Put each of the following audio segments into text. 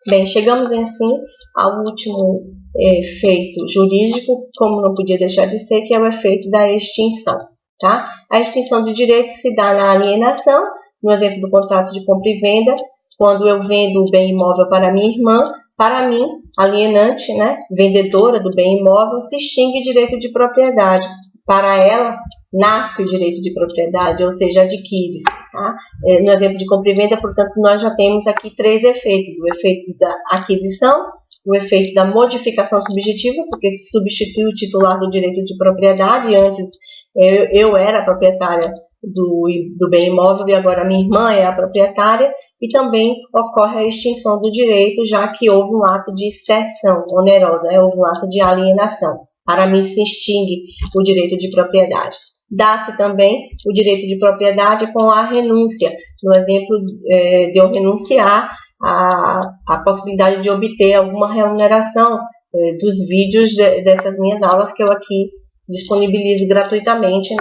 Bem, chegamos assim ao último efeito jurídico, como não podia deixar de ser, que é o efeito da extinção. Tá? A extinção de direito se dá na alienação, no exemplo do contrato de compra e venda, quando eu vendo o bem imóvel para minha irmã, para mim, alienante, né, vendedora do bem imóvel, se extingue direito de propriedade. Para ela, nasce o direito de propriedade, ou seja, adquire-se. Tá? No exemplo de compra e venda, portanto, nós já temos aqui 3 efeitos. O efeito da aquisição, o efeito da modificação subjetiva, porque se substitui o titular do direito de propriedade. Antes eu era a proprietária do bem imóvel e agora minha irmã é a proprietária, e também ocorre a extinção do direito, já que houve um ato de cessão onerosa, houve um ato de alienação. Para mim se extingue o direito de propriedade. Dá-se também o direito de propriedade com a renúncia, no exemplo de eu renunciar à possibilidade de obter alguma remuneração dos vídeos dessas minhas aulas que eu aqui disponibilizo gratuitamente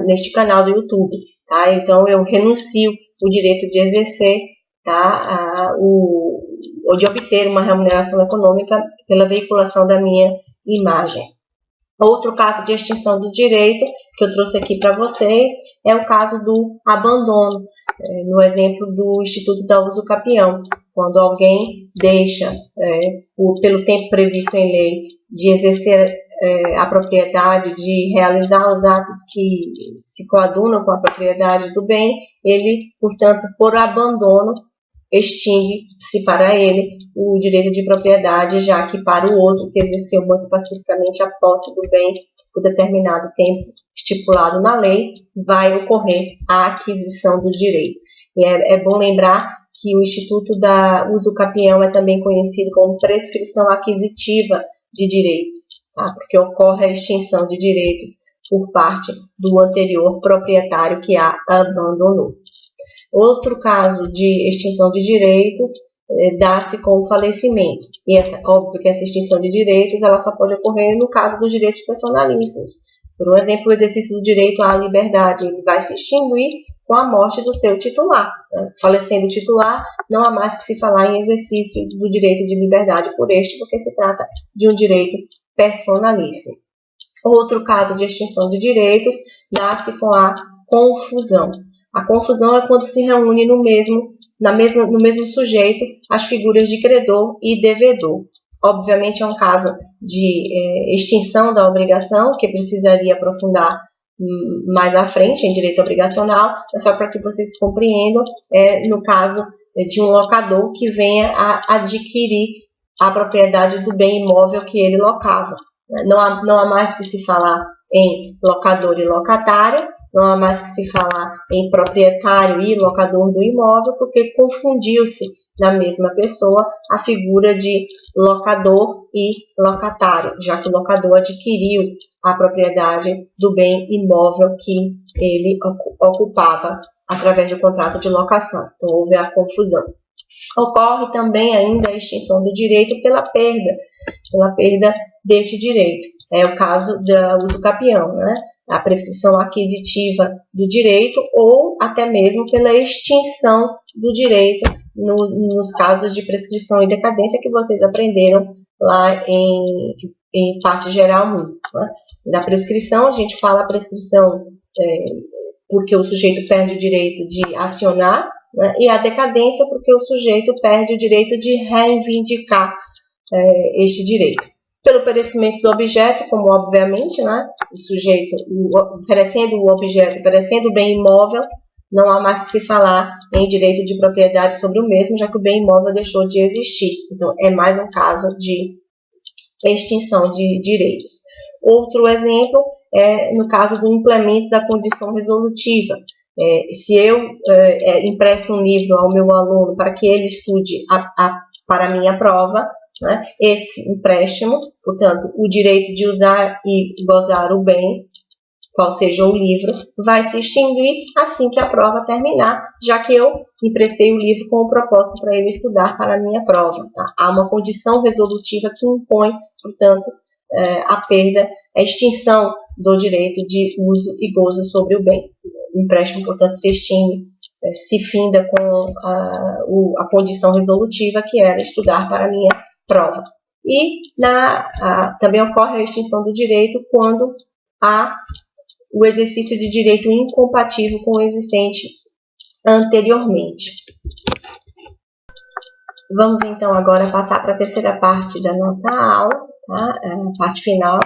neste canal do YouTube. Tá? Então, eu renuncio o direito de exercer, tá? Ou de obter uma remuneração econômica pela veiculação da minha imagem. Outro caso de extinção do direito que eu trouxe aqui para vocês é o caso do abandono, no exemplo do Instituto da Uso Capião, quando alguém deixa, pelo tempo previsto em lei, de exercer a propriedade, de realizar os atos que se coadunam com a propriedade do bem, ele, portanto, por abandono, extingue-se para ele o direito de propriedade, já que para o outro que exerceu mais pacificamente a posse do bem por determinado tempo estipulado na lei, vai ocorrer a aquisição do direito. E é bom lembrar que o Instituto da Uso Capião é também conhecido como prescrição aquisitiva de direitos, tá? Porque ocorre a extinção de direitos por parte do anterior proprietário que a abandonou. Outro caso de extinção de direitos dá-se com o falecimento. E óbvio que essa extinção de direitos ela só pode ocorrer no caso dos direitos personalíssimos. Por exemplo, o exercício do direito à liberdade ele vai se extinguir com a morte do seu titular. Né? Falecendo o titular, não há mais que se falar em exercício do direito de liberdade por este, porque se trata de um direito personalíssimo. Outro caso de extinção de direitos dá-se com a confusão. A confusão é quando se reúne no mesmo sujeito as figuras de credor e devedor. Obviamente é um caso de extinção da obrigação, que precisaria aprofundar mais à frente em direito obrigacional, mas só para que vocês compreendam, no caso de um locador que venha a adquirir a propriedade do bem imóvel que ele locava. Não há mais que se falar em locador e locatário, não há mais que se falar em proprietário e locador do imóvel, porque confundiu-se na mesma pessoa a figura de locador e locatário, já que o locador adquiriu a propriedade do bem imóvel que ele ocupava através do contrato de locação. Então, houve a confusão. Ocorre também ainda a extinção do direito pela perda deste direito. É o caso do uso capião, né? A prescrição aquisitiva do direito ou até mesmo pela extinção do direito nos casos de prescrição e decadência que vocês aprenderam lá em parte geral 1. Né? Na prescrição, a gente fala a prescrição porque o sujeito perde o direito de acionar, né? E a decadência porque o sujeito perde o direito de reivindicar este direito. Pelo perecimento do objeto, como obviamente, né, o sujeito oferecendo o objeto, oferecendo o bem imóvel, não há mais que se falar em direito de propriedade sobre o mesmo, já que o bem imóvel deixou de existir. Então, é mais um caso de extinção de direitos. Outro exemplo é no caso do implemento da condição resolutiva. Se eu empresto um livro ao meu aluno para que ele estude para a minha prova, né, esse empréstimo, portanto, o direito de usar e gozar o bem, qual seja o livro, vai se extinguir assim que a prova terminar, já que eu emprestei o livro com o propósito para ele estudar para a minha prova. Tá? Há uma condição resolutiva que impõe, portanto, a extinção do direito de uso e gozo sobre o bem. O empréstimo, portanto, se extingue se finda com a condição resolutiva, que era estudar para a minha prova. E também ocorre a extinção do direito quando há o exercício de direito incompatível com o existente anteriormente. Vamos então agora passar para a terceira parte da nossa aula, tá? A parte final,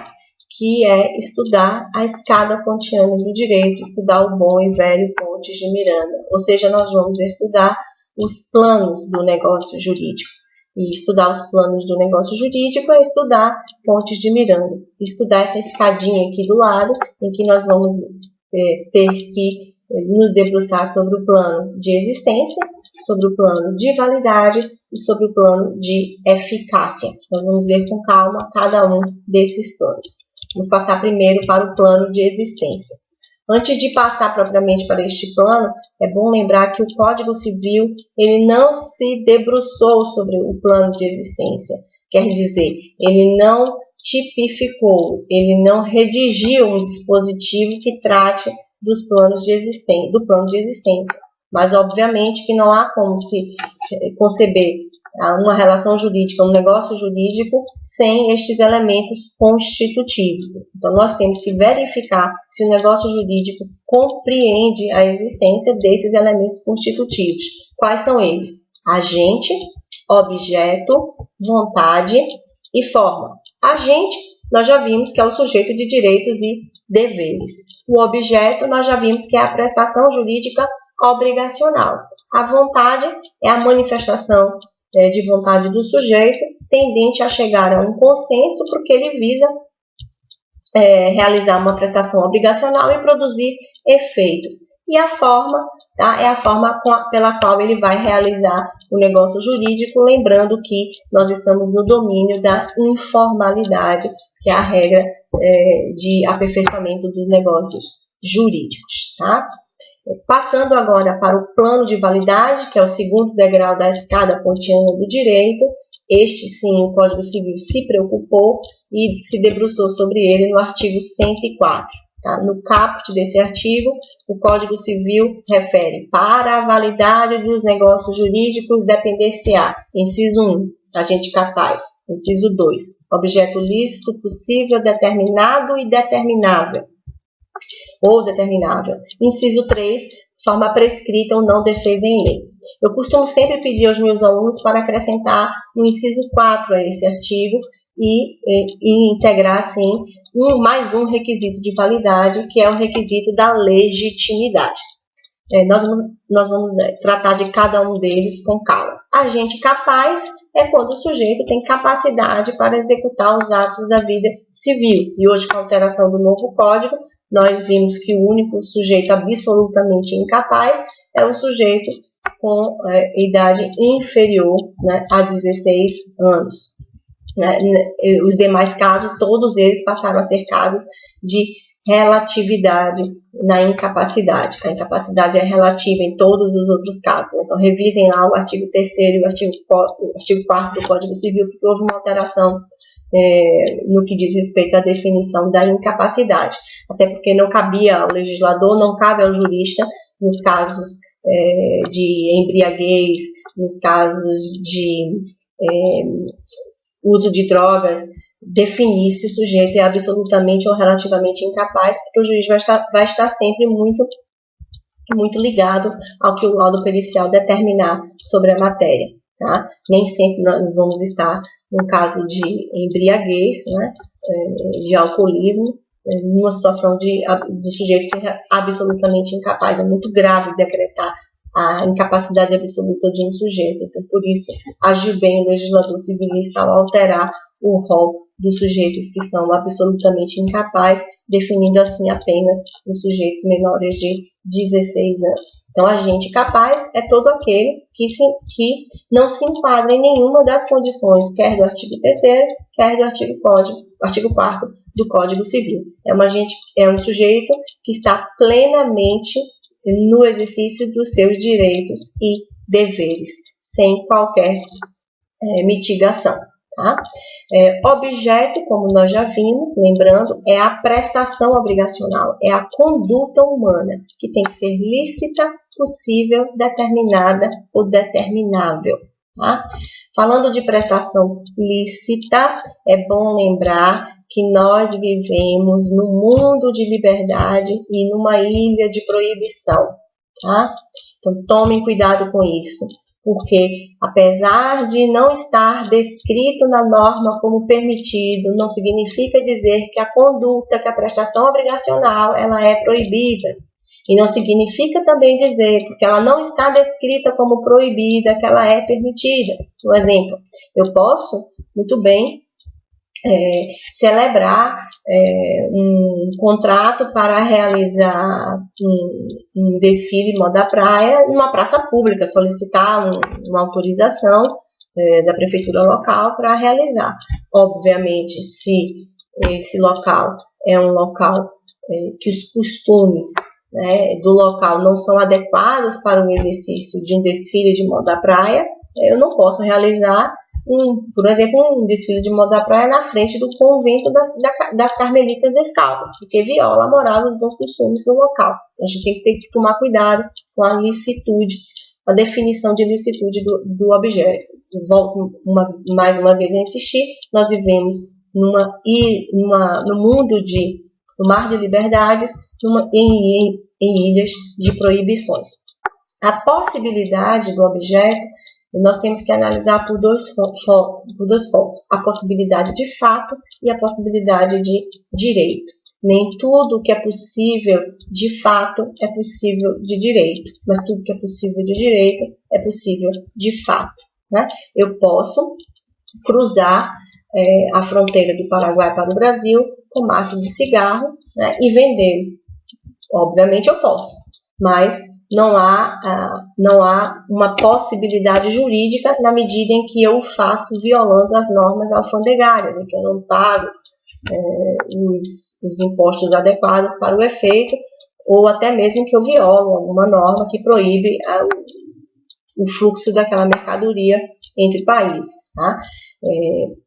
que é estudar a escada pontiana do direito, estudar o bom e velho Pontes de Miranda. Ou seja, nós vamos estudar os planos do negócio jurídico. E estudar os planos do negócio jurídico é estudar Pontes de Miranda. Estudar essa escadinha aqui do lado, em que nós vamos ter que nos debruçar sobre o plano de existência, sobre o plano de validade e sobre o plano de eficácia. Nós vamos ver com calma cada um desses planos. Vamos passar primeiro para o plano de existência. Antes de passar propriamente para este plano, é bom lembrar que o Código Civil ele não se debruçou sobre o plano de existência. Quer dizer, ele não tipificou, ele não redigiu um dispositivo que trate dos planos de existência, do plano de existência. Mas, obviamente, que não há como se conceber uma relação jurídica, um negócio jurídico, sem estes elementos constitutivos. Então, nós temos que verificar se o negócio jurídico compreende a existência desses elementos constitutivos. Quais são eles? Agente, objeto, vontade e forma. Agente, nós já vimos que é o sujeito de direitos e deveres. O objeto, nós já vimos que é a prestação jurídica obrigacional. A vontade é a manifestação de vontade do sujeito, tendente a chegar a um consenso, porque ele visa realizar uma prestação obrigacional e produzir efeitos. E a forma, tá, é a forma pela qual ele vai realizar o negócio jurídico, lembrando que nós estamos no domínio da informalidade, que é a regra de aperfeiçoamento dos negócios jurídicos, tá? Passando agora para o plano de validade, que é o segundo degrau da escada pontiana do direito. Este, sim, o Código Civil se preocupou e se debruçou sobre ele no artigo 104. Tá? No caput desse artigo, o Código Civil refere para a validade dos negócios jurídicos depender-se-á, inciso 1, agente capaz, inciso 2, objeto lícito, possível, determinado e determinável, ou determinável. Inciso 3, forma prescrita ou não defesa em lei. Eu costumo sempre pedir aos meus alunos para acrescentar o inciso 4 a esse artigo e integrar, assim, mais um requisito de validade, que é o requisito da legitimidade. Nós vamos tratar de cada um deles com calma. Agente capaz é quando o sujeito tem capacidade para executar os atos da vida civil. E hoje, com a alteração do novo código, nós vimos que o único sujeito absolutamente incapaz é o sujeito com idade inferior, né, a 16 anos. Os demais casos, todos eles passaram a ser casos de relatividade na incapacidade. A incapacidade é relativa em todos os outros casos. Então, revisem lá o artigo 3º e o artigo 4º do Código Civil, porque houve uma alteração no que diz respeito à definição da incapacidade. Até porque não cabia ao legislador, não cabe ao jurista, nos casos de embriaguez, nos casos de uso de drogas, definir se o sujeito é absolutamente ou relativamente incapaz, porque o juiz vai estar sempre muito ligado ao que o laudo pericial determinar sobre a matéria. Tá? Nem sempre nós vamos estar num caso de embriaguez, né, de alcoolismo, numa situação do sujeito ser absolutamente incapaz. É muito grave decretar a incapacidade absoluta de um sujeito. Então, por isso, agiu bem o legislador civilista ao alterar o rol dos sujeitos que são absolutamente incapazes, definindo assim apenas os sujeitos menores de 16 anos. Então, agente capaz é todo aquele que não se enquadra em nenhuma das condições, quer do artigo 3º, quer do artigo 4º do Código Civil. É um sujeito que está plenamente no exercício dos seus direitos e deveres, sem qualquer mitigação. Tá? Objeto, como nós já vimos, lembrando, é a prestação obrigacional, é a conduta humana, que tem que ser lícita possível, determinada ou determinável. Tá? Falando de prestação lícita, é bom lembrar que nós vivemos num mundo de liberdade e numa ilha de proibição. Tá? Então, tomem cuidado com isso, porque apesar de não estar descrito na norma como permitido, não significa dizer que a conduta, que a prestação obrigacional, ela é proibida. E não significa também dizer, porque ela não está descrita como proibida, que ela é permitida. Por exemplo, eu posso muito bem celebrar um contrato para realizar um desfile moda praia numa praça pública, solicitar uma autorização da prefeitura local para realizar. Obviamente, se esse local é um local que os costumes do local não são adequados para o exercício de um desfile de moda praia, eu não posso realizar por exemplo, um desfile de moda praia na frente do convento das Carmelitas Descalças, porque viola a moral e os bons costumes do local. A gente tem que tomar cuidado com a licitude, a definição de licitude do objeto. Volto mais uma vez a insistir, nós vivemos no mundo no mar de liberdades, em ilhas de proibições. A possibilidade do objeto nós temos que analisar por dois focos, a possibilidade de fato e a possibilidade de direito. Nem tudo que é possível de fato é possível de direito, mas tudo que é possível de direito é possível de fato. Né? Eu posso cruzar a fronteira do Paraguai para o Brasil com maço de cigarro, né, e vender. Obviamente eu posso, mas não há uma possibilidade jurídica na medida em que eu o faço violando as normas alfandegárias, em que eu não pago os impostos adequados para o efeito, ou até mesmo que eu violo alguma norma que proíbe o fluxo daquela mercadoria entre países. Tá?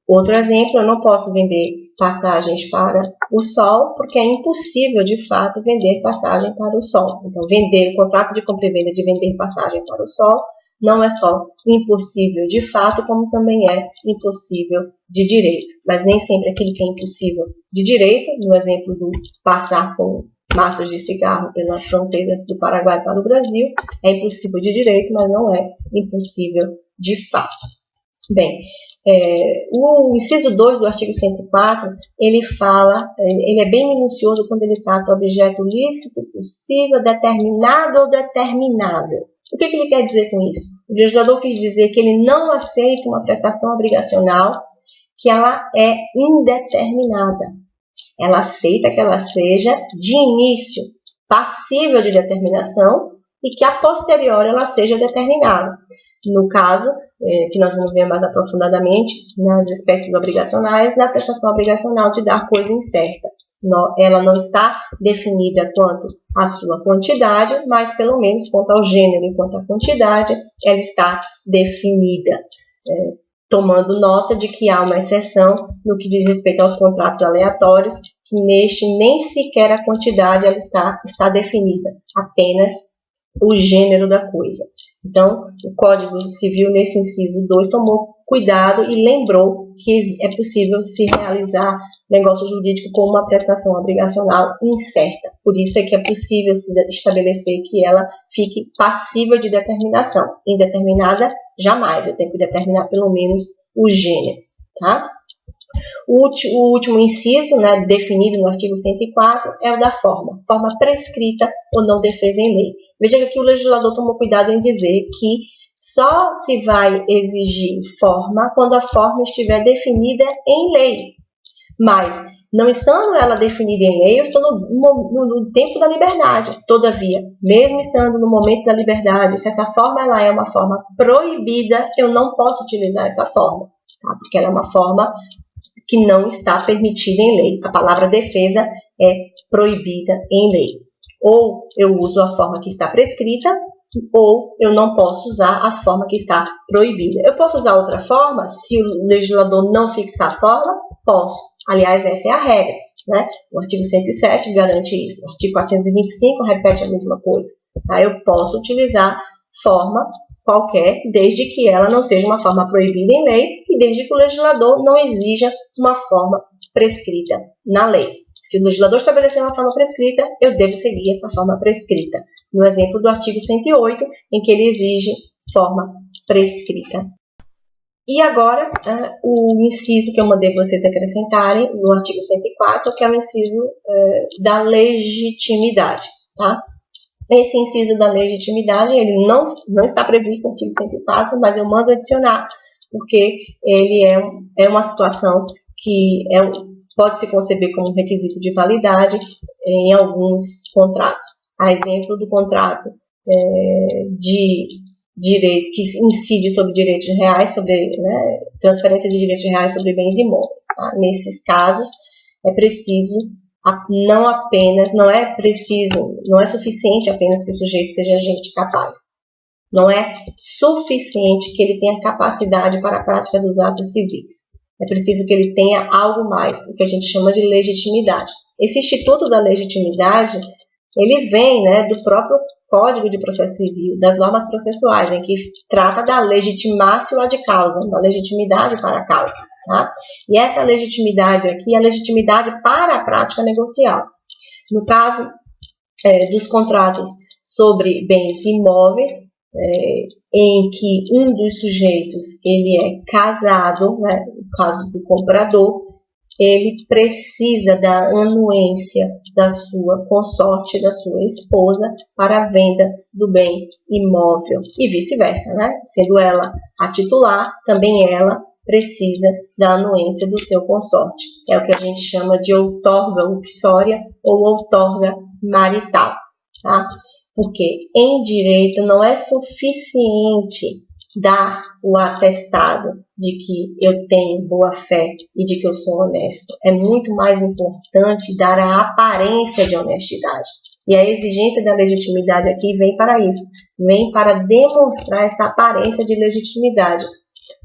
Outro exemplo, eu não posso vender passagens para o Sol, porque é impossível, de fato, vender passagem para o Sol. Então, o contrato de compra e venda de vender passagem para o Sol não é só impossível de fato, como também é impossível de direito. Mas nem sempre aquilo que é impossível de direito, no exemplo do passar com maços de cigarro pela fronteira do Paraguai para o Brasil, é impossível de direito, mas não é impossível de fato. Bem, o inciso 2 do artigo 104, ele é bem minucioso quando ele trata o objeto lícito, possível, determinado ou determinável. O que ele quer dizer com isso? O legislador quis dizer que ele não aceita uma prestação obrigacional que ela é indeterminada. Ela aceita que ela seja, de início, passível de determinação e que, a posteriori, ela seja determinada. No caso, que nós vamos ver mais aprofundadamente, nas espécies obrigacionais, na prestação obrigacional de dar coisa incerta. Ela não está definida quanto à sua quantidade, mas pelo menos quanto ao gênero e quanto à quantidade, ela está definida, tomando nota de que há uma exceção no que diz respeito aos contratos aleatórios, que neste nem sequer a quantidade ela está definida, apenas o gênero da coisa. Então, o Código Civil, nesse inciso 2, tomou cuidado e lembrou que é possível se realizar negócio jurídico com uma prestação obrigacional incerta. Por isso é que é possível se estabelecer que ela fique passível de determinação. Indeterminada, jamais. Eu tenho que determinar pelo menos o gênero. Tá? O último inciso, né, definido no artigo 104, é o da forma prescrita ou não defesa em lei. Veja que aqui o legislador tomou cuidado em dizer que só se vai exigir forma quando a forma estiver definida em lei. Mas, não estando ela definida em lei, eu estou no tempo da liberdade. Todavia, mesmo estando no momento da liberdade, se essa forma ela é uma forma proibida, eu não posso utilizar essa forma, tá? Porque ela é uma forma que não está permitida em lei. A palavra defesa é proibida em lei. Ou eu uso a forma que está prescrita, ou eu não posso usar a forma que está proibida. Eu posso usar outra forma? Se o legislador não fixar a forma, posso. Aliás, essa é a regra, né? O artigo 107 garante isso. O artigo 425 repete a mesma coisa. Tá? Eu posso utilizar forma qualquer, desde que ela não seja uma forma proibida em lei e desde que o legislador não exija uma forma prescrita na lei. Se o legislador estabelecer uma forma prescrita, eu devo seguir essa forma prescrita. No exemplo do artigo 108, em que ele exige forma prescrita. E agora, o inciso que eu mandei vocês acrescentarem no artigo 104, que é o inciso da legitimidade. Tá? Esse inciso da legitimidade, ele não está previsto no artigo 104, mas eu mando adicionar, porque ele é uma situação que pode se conceber como um requisito de validade em alguns contratos. A exemplo do contrato de direito que incide sobre direitos reais, sobre transferência de direitos reais sobre bens imóveis. Tá? Nesses casos, é preciso não é suficiente apenas que o sujeito seja agente capaz. Não é suficiente que ele tenha capacidade para a prática dos atos civis. É preciso que ele tenha algo mais, o que a gente chama de legitimidade. Esse instituto da legitimidade, ele vem do próprio Código de Processo Civil, das normas processuais, em que trata da legitimatio ad causa, da legitimidade para a causa. Tá? E essa legitimidade aqui é a legitimidade para a prática negocial. No caso dos contratos sobre bens imóveis, em que um dos sujeitos ele é casado, no caso do comprador, ele precisa da anuência da sua consorte, da sua esposa, para a venda do bem imóvel e vice-versa, Sendo ela a titular, também ela precisa da anuência do seu consorte. É o que a gente chama de outorga uxória ou outorga marital, tá? Porque em direito não é suficiente dar o atestado de que eu tenho boa fé e de que eu sou honesto. É muito mais importante dar a aparência de honestidade. E a exigência da legitimidade aqui vem para isso. Vem para demonstrar essa aparência de legitimidade.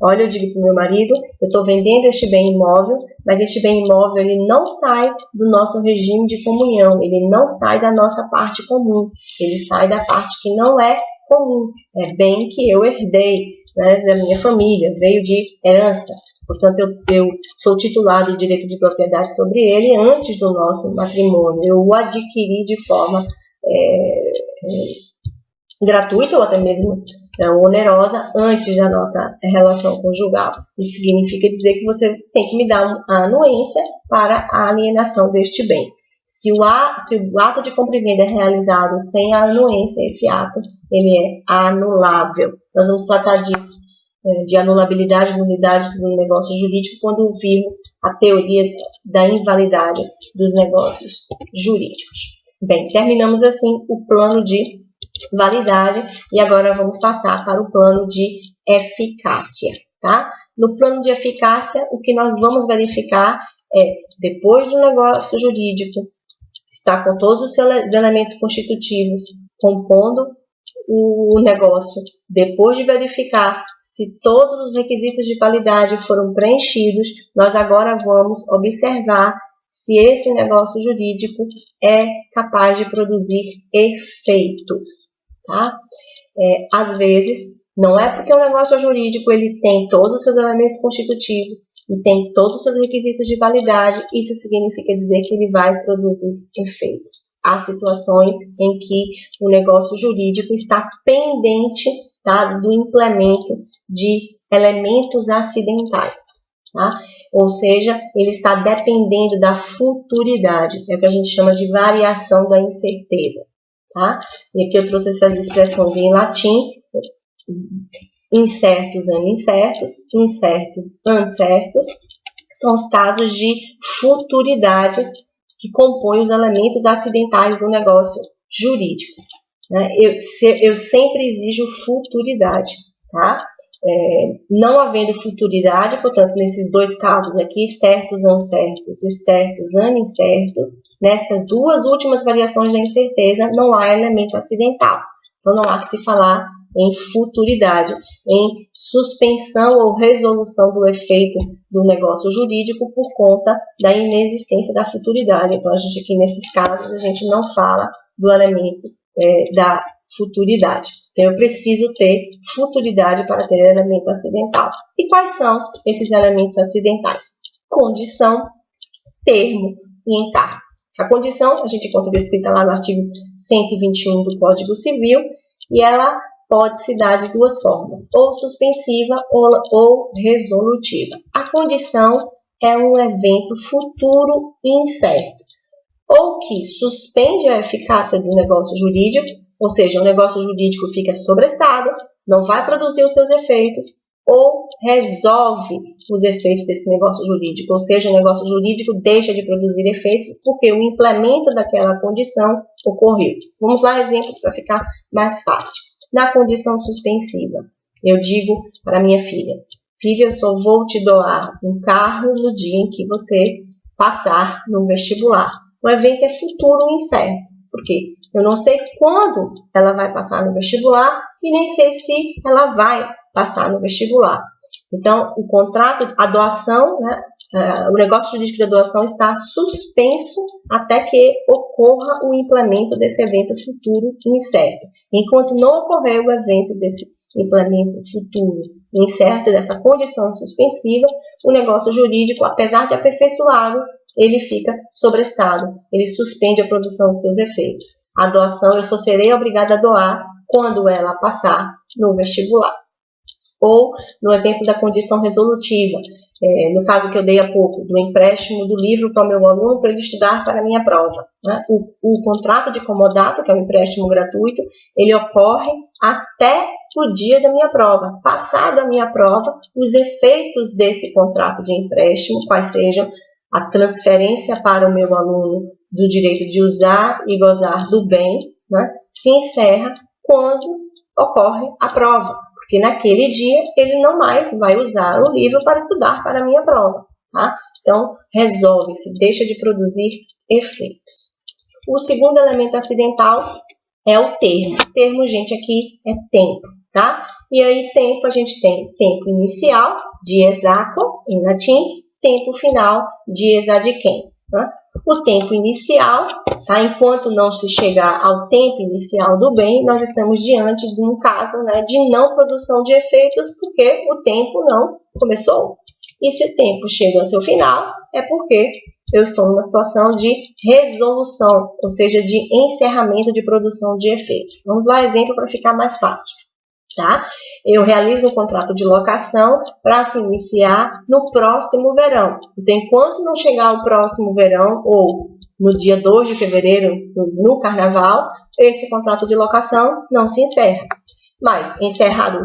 Olha, eu digo para o meu marido, eu estou vendendo este bem imóvel, mas este bem imóvel ele não sai do nosso regime de comunhão, ele não sai da nossa parte comum, ele sai da parte que não é comum, é bem que eu herdei da minha família, veio de herança. Portanto, eu sou titular do direito de propriedade sobre ele antes do nosso matrimônio. Eu o adquiri de forma gratuita ou até mesmo onerosa antes da nossa relação conjugal. Isso significa dizer que você tem que me dar a anuência para a alienação deste bem. Se o ato de compra e venda é realizado sem a anuência, esse ato ele é anulável. Nós vamos tratar disso, de anulabilidade, nulidade do negócio jurídico, quando virmos a teoria da invalidade dos negócios jurídicos. Bem, terminamos assim o plano de validade e agora vamos passar para o plano de eficácia. Tá? No plano de eficácia, o que nós vamos verificar depois do negócio jurídico, está com todos os seus elementos constitutivos compondo o negócio, depois de verificar se todos os requisitos de validade foram preenchidos, nós agora vamos observar se esse negócio jurídico é capaz de produzir efeitos. Tá? Às vezes, não é porque o negócio jurídico ele tem todos os seus elementos constitutivos e tem todos os seus requisitos de validade, isso significa dizer que ele vai produzir efeitos. Há situações em que o negócio jurídico está pendente, tá, do implemento de elementos acidentais. Tá? Ou seja, ele está dependendo da futuridade, é o que a gente chama de variação da incerteza. Tá? E aqui eu trouxe essas expressões em latim: incertos, anincertos, incertos, ancertos, são os casos de futuridade que compõem os elementos acidentais do negócio jurídico. Eu sempre exijo futuridade, tá? Não havendo futuridade, portanto, nesses dois casos aqui, certos, ancertos e certos, anincertos, nestas duas últimas variações da incerteza, não há elemento acidental. Então, não há que se falar em futuridade, em suspensão ou resolução do efeito do negócio jurídico por conta da inexistência da futuridade. Então, a gente aqui, nesses casos, a gente não fala do elemento da futuridade. Então, eu preciso ter futuridade para ter elemento acidental. E quais são esses elementos acidentais? Condição, termo e encargo. A condição, a gente encontra descrita lá no artigo 121 do Código Civil, e ela pode se dar de duas formas, ou suspensiva ou resolutiva. A condição é um evento futuro e incerto, ou que suspende a eficácia do negócio jurídico, ou seja, o negócio jurídico fica sobrestado, não vai produzir os seus efeitos, ou resolve os efeitos desse negócio jurídico, ou seja, o negócio jurídico deixa de produzir efeitos porque o implemento daquela condição ocorreu. Vamos lá, exemplos para ficar mais fácil. Na condição suspensiva, eu digo para minha filha, filha, eu só vou te doar um carro no dia em que você passar no vestibular. O evento é futuro e incerto. Por quê? Eu não sei quando ela vai passar no vestibular e nem sei se ela vai passar no vestibular. Então, o contrato, a doação, né, o negócio jurídico da doação está suspenso até que ocorra o implemento desse evento futuro incerto. Enquanto não ocorrer o evento desse implemento futuro incerto, dessa condição suspensiva, o negócio jurídico, apesar de aperfeiçoado, ele fica sobrestado, ele suspende a produção de seus efeitos. A doação, eu só serei obrigada a doar quando ela passar no vestibular. Ou no exemplo da condição resolutiva, no caso que eu dei há pouco, do empréstimo do livro para o meu aluno para ele estudar para a minha prova. Né? O contrato de comodato, que é um empréstimo gratuito, ele ocorre até o dia da minha prova. Passada a minha prova, os efeitos desse contrato de empréstimo, quais sejam a transferência para o meu aluno do direito de usar e gozar do bem, né, se encerra quando ocorre a prova. Porque naquele dia ele não mais vai usar o livro para estudar para a minha prova. Tá? Então, resolve-se, deixa de produzir efeitos. O segundo elemento acidental é o termo. O termo, gente, aqui é tempo. Tá? E aí, tempo, a gente tem tempo inicial, dies aquo, em latim, tempo final, dies adquem. Tá? O tempo inicial, tá? Enquanto não se chegar ao tempo inicial do bem, nós estamos diante de um caso, né, de não produção de efeitos, porque o tempo não começou. E se o tempo chega ao seu final, é porque eu estou numa situação de resolução, ou seja, de encerramento de produção de efeitos. Vamos lá, exemplo para ficar mais fácil. Tá? Eu realizo um contrato de locação para se iniciar no próximo verão. Então, enquanto não chegar o próximo verão, ou no dia 2 de fevereiro, no carnaval, esse contrato de locação não se encerra. Mas, encerrado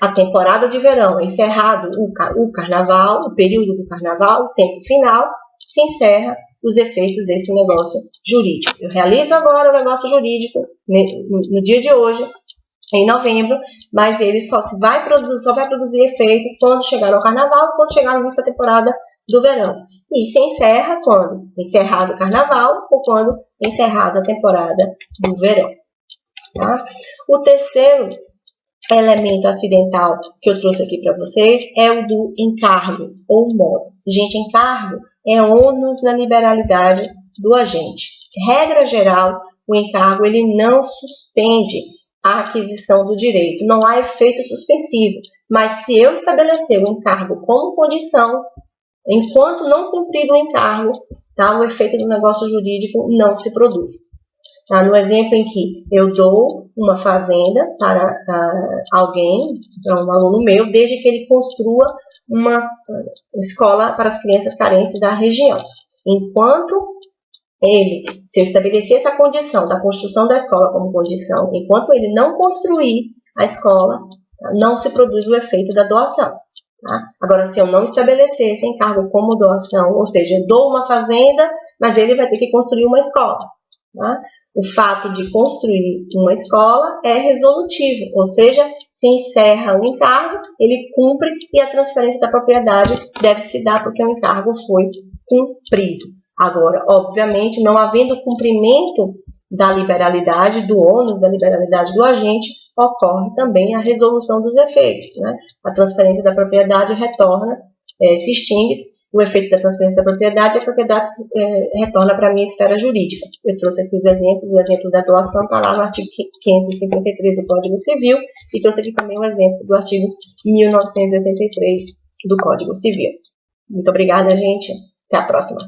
a temporada de verão, encerrado o carnaval, o período do carnaval, o tempo final, se encerra os efeitos desse negócio jurídico. Eu realizo agora o negócio jurídico no dia de hoje, em novembro, mas ele só vai produzir efeitos quando chegar no carnaval, quando chegar no início da temporada do verão. E se encerra quando? Encerrado o carnaval ou quando encerrada a temporada do verão. Tá? O terceiro elemento acidental que eu trouxe aqui para vocês é o do encargo ou modo. Gente, encargo é ônus na liberalidade do agente. Regra geral, o encargo ele não suspende a aquisição do direito. Não há efeito suspensivo, mas se eu estabelecer o encargo como condição, enquanto não cumprido o encargo, tá, o efeito do negócio jurídico não se produz. Tá? No exemplo em que eu dou uma fazenda para alguém, para um aluno meu, desde que ele construa uma escola para as crianças carentes da região. Enquanto se eu estabelecer essa condição da construção da escola como condição, enquanto ele não construir a escola, não se produz o efeito da doação. Tá? Agora, se eu não estabelecer esse encargo como doação, ou seja, eu dou uma fazenda, mas ele vai ter que construir uma escola. Tá? O fato de construir uma escola é resolutivo, ou seja, se encerra o encargo, ele cumpre e a transferência da propriedade deve se dar porque o encargo foi cumprido. Agora, obviamente, não havendo cumprimento da liberalidade, do ônus da liberalidade do agente, ocorre também a resolução dos efeitos. Né? A transferência da propriedade retorna, se extingue, o efeito da transferência da propriedade, a propriedade retorna para a minha esfera jurídica. Eu trouxe aqui os exemplos, o exemplo da doação está lá no artigo 553 do Código Civil, e trouxe aqui também o exemplo do artigo 1983 do Código Civil. Muito obrigada, gente. Até a próxima.